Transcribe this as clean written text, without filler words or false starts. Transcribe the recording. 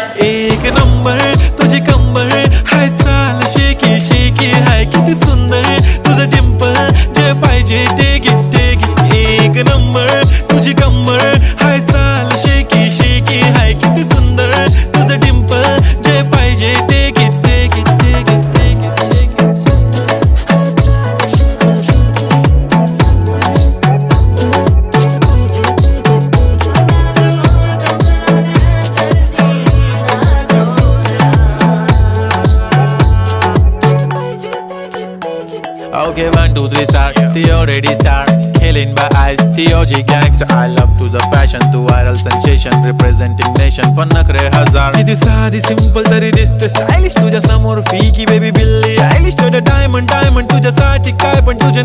एक नंबर तुझी कंबर हाय, चाल शेकी शेकी हाय, किती सुंदर तुझं डिंपल, जे पाहिजे ते घे. एक नंबर तुझी कंबर हाय, चाल शेकी शेकी हाय, किती सुंदर तुझं डिंपल, जे पाहिजे ते घे. Okay, 1, 2, 3 start. The already start. Killing by eyes. The OG gangster. I love to the passion, to viral sensation, representing nation. पन्नकरे हजार. किती साधी simple तरी दिसते stylish तुझ्या समोर. फीकी baby बिल्ली. Stylish to the diamond तुझ्यासाठी काय पण तुझे